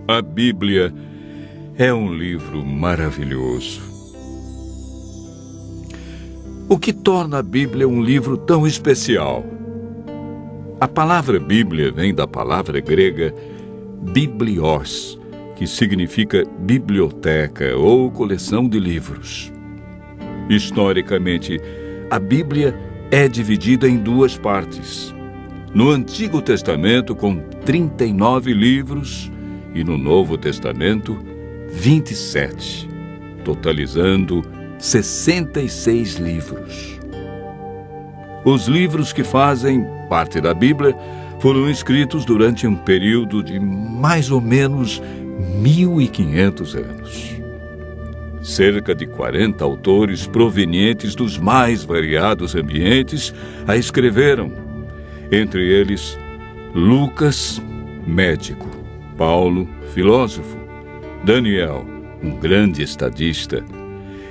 A Bíblia é um livro maravilhoso. O que torna a Bíblia um livro tão especial? A palavra Bíblia vem da palavra grega biblios, que significa biblioteca ou coleção de livros. Historicamente, a Bíblia é dividida em duas partes. No Antigo Testamento, com 39 livros, e no Novo Testamento, 27, totalizando 66 livros. Os livros que fazem parte da Bíblia foram escritos durante um período de mais ou menos 1.500 anos. Cerca de 40 autores provenientes dos mais variados ambientes a escreveram. Entre eles, Lucas, médico, Paulo, filósofo, Daniel, um grande estadista,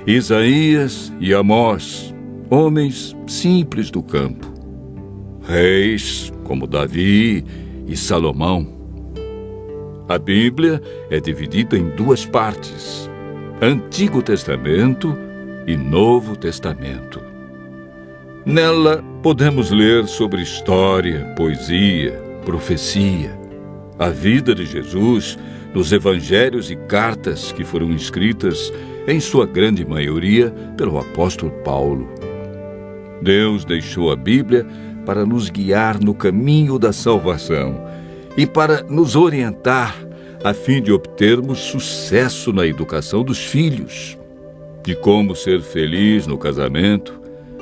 Isaías e Amós, homens simples do campo, reis como Davi e Salomão. A Bíblia é dividida em duas partes, Antigo Testamento e Novo Testamento. Nela podemos ler sobre história, poesia, profecia, a vida de Jesus nos evangelhos e cartas que foram escritas, em sua grande maioria, pelo apóstolo Paulo. Deus deixou a Bíblia para nos guiar no caminho da salvação e para nos orientar a fim de obtermos sucesso na educação dos filhos, de como ser feliz no casamento,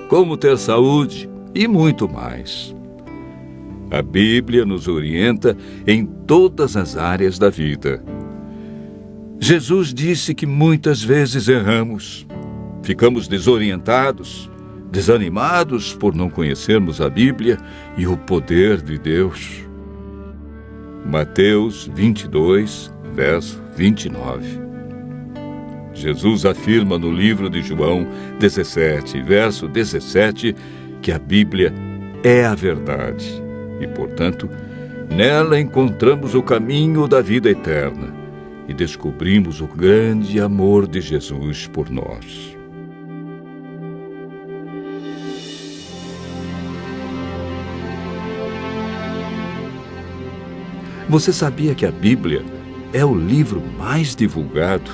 como ter saúde e muito mais. A Bíblia nos orienta em todas as áreas da vida. Jesus disse que muitas vezes erramos, ficamos desorientados, desanimados por não conhecermos a Bíblia e o poder de Deus. Mateus 22, verso 29. Jesus afirma no livro de João 17, verso 17, que a Bíblia é a verdade. E, portanto, nela encontramos o caminho da vida eterna e descobrimos o grande amor de Jesus por nós. Você sabia que a Bíblia é o livro mais divulgado,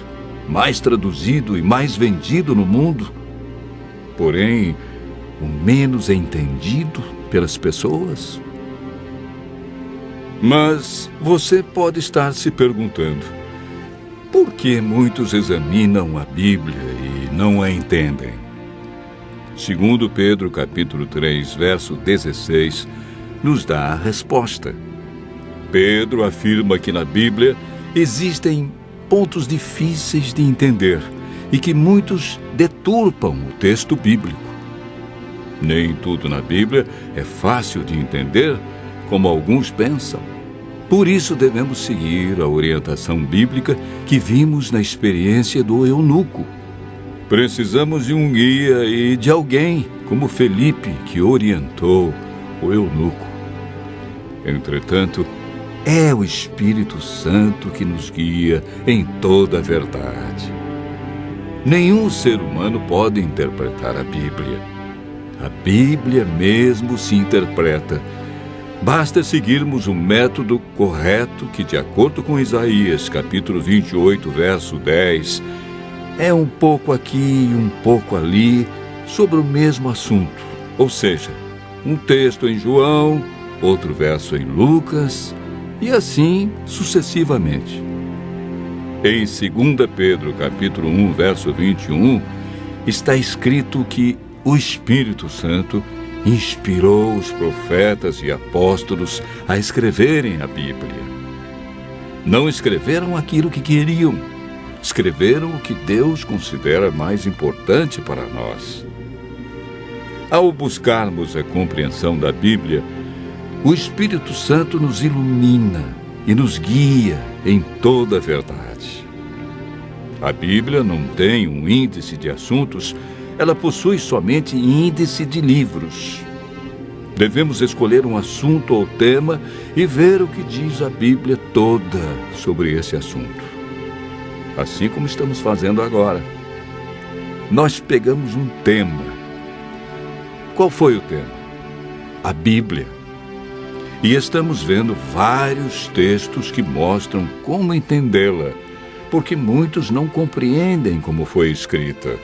mais traduzido e mais vendido no mundo? Porém, o menos entendido pelas pessoas? Mas você pode estar se perguntando, por que muitos examinam a Bíblia e não a entendem? Segundo Pedro, capítulo 3, verso 16, nos dá a resposta. Pedro afirma que na Bíblia existem pontos difíceis de entender e que muitos deturpam o texto bíblico. Nem tudo na Bíblia é fácil de entender, como alguns pensam. Por isso devemos seguir a orientação bíblica que vimos na experiência do eunuco. Precisamos de um guia e de alguém como Felipe, que orientou o eunuco. Entretanto, é o Espírito Santo que nos guia em toda a verdade. Nenhum ser humano pode interpretar a Bíblia. A Bíblia mesmo se interpreta. Basta seguirmos o método correto que, de acordo com Isaías, capítulo 28, verso 10, é um pouco aqui e um pouco ali sobre o mesmo assunto. Ou seja, um texto em João, outro verso em Lucas, e assim sucessivamente. Em 2 Pedro, capítulo 1, verso 21, está escrito que o Espírito Santo inspirou os profetas e apóstolos a escreverem a Bíblia. Não escreveram aquilo que queriam, escreveram o que Deus considera mais importante para nós. Ao buscarmos a compreensão da Bíblia, o Espírito Santo nos ilumina e nos guia em toda a verdade. A Bíblia não tem um índice de assuntos, ela possui somente índice de livros. Devemos escolher um assunto ou tema e ver o que diz a Bíblia toda sobre esse assunto. Assim como estamos fazendo agora. Nós pegamos um tema. Qual foi o tema? A Bíblia. E estamos vendo vários textos que mostram como entendê-la, porque muitos não compreendem como foi escrita.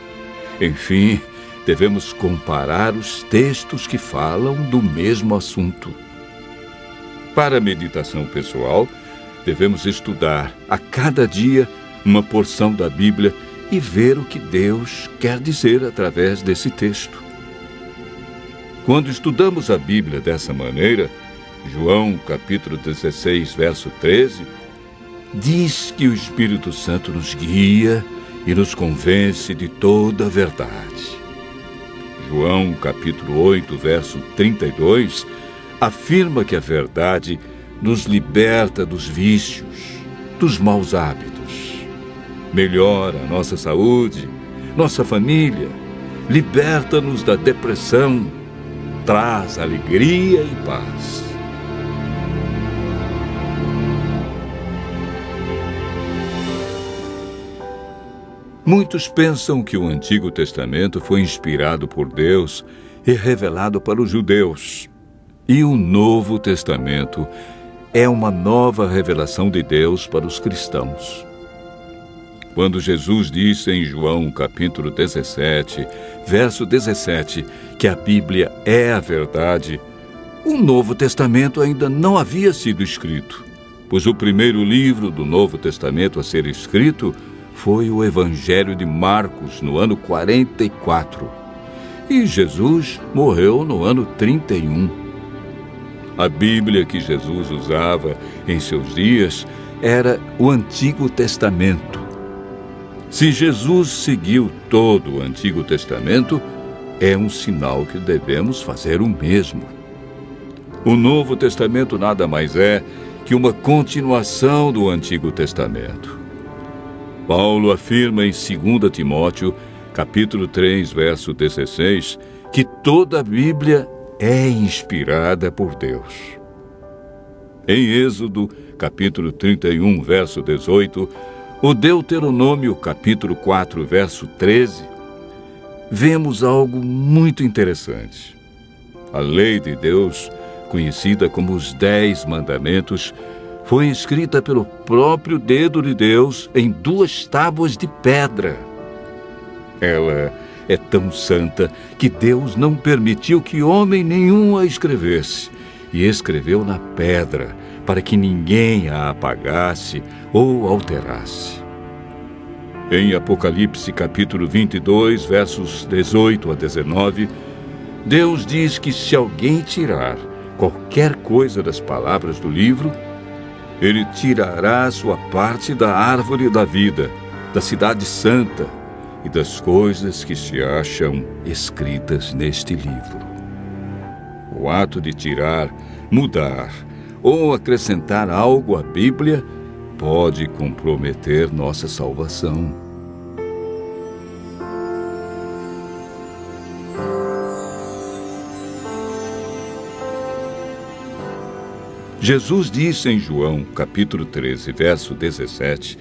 Enfim, devemos comparar os textos que falam do mesmo assunto. Para a meditação pessoal, devemos estudar a cada dia uma porção da Bíblia e ver o que Deus quer dizer através desse texto. Quando estudamos a Bíblia dessa maneira, João, capítulo 16, verso 13, diz que o Espírito Santo nos guia e nos convence de toda a verdade. João, capítulo 8, verso 32, afirma que a verdade nos liberta dos vícios, dos maus hábitos, melhora a nossa saúde, nossa família, liberta-nos da depressão, traz alegria e paz. Muitos pensam que o Antigo Testamento foi inspirado por Deus e revelado para os judeus. E o Novo Testamento é uma nova revelação de Deus para os cristãos. Quando Jesus disse em João capítulo 17, verso 17, que a Bíblia é a verdade, o Novo Testamento ainda não havia sido escrito, pois o primeiro livro do Novo Testamento a ser escrito foi o Evangelho de Marcos, no ano 44. E Jesus morreu no ano 31. A Bíblia que Jesus usava em seus dias era o Antigo Testamento. Se Jesus seguiu todo o Antigo Testamento, é um sinal que devemos fazer o mesmo. O Novo Testamento nada mais é que uma continuação do Antigo Testamento. Paulo afirma em 2 Timóteo, capítulo 3, verso 16, que toda a Bíblia é inspirada por Deus. Em Êxodo, capítulo 31, verso 18, o Deuteronômio, capítulo 4, verso 13, vemos algo muito interessante. A lei de Deus, conhecida como os 10 Mandamentos, foi escrita pelo próprio dedo de Deus em 2 tábuas de pedra. Ela é tão santa que Deus não permitiu que homem nenhum a escrevesse, e escreveu na pedra, para que ninguém a apagasse ou alterasse. Em Apocalipse capítulo 22, versos 18 a 19, Deus diz que se alguém tirar qualquer coisa das palavras do livro, Ele tirará sua parte da árvore da vida, da cidade santa e das coisas que se acham escritas neste livro. O ato de tirar, mudar ou acrescentar algo à Bíblia pode comprometer nossa salvação. Jesus disse em João, capítulo 13, verso 17,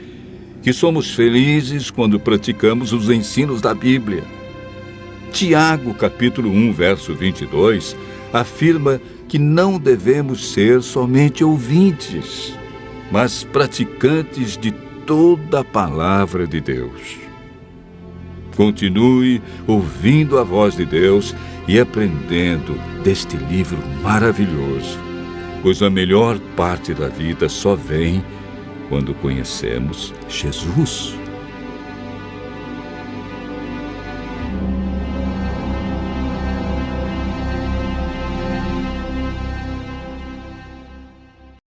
que somos felizes quando praticamos os ensinos da Bíblia. Tiago, capítulo 1, verso 22, afirma que não devemos ser somente ouvintes, mas praticantes de toda a palavra de Deus. Continue ouvindo a voz de Deus e aprendendo deste livro maravilhoso, pois a melhor parte da vida só vem quando conhecemos Jesus.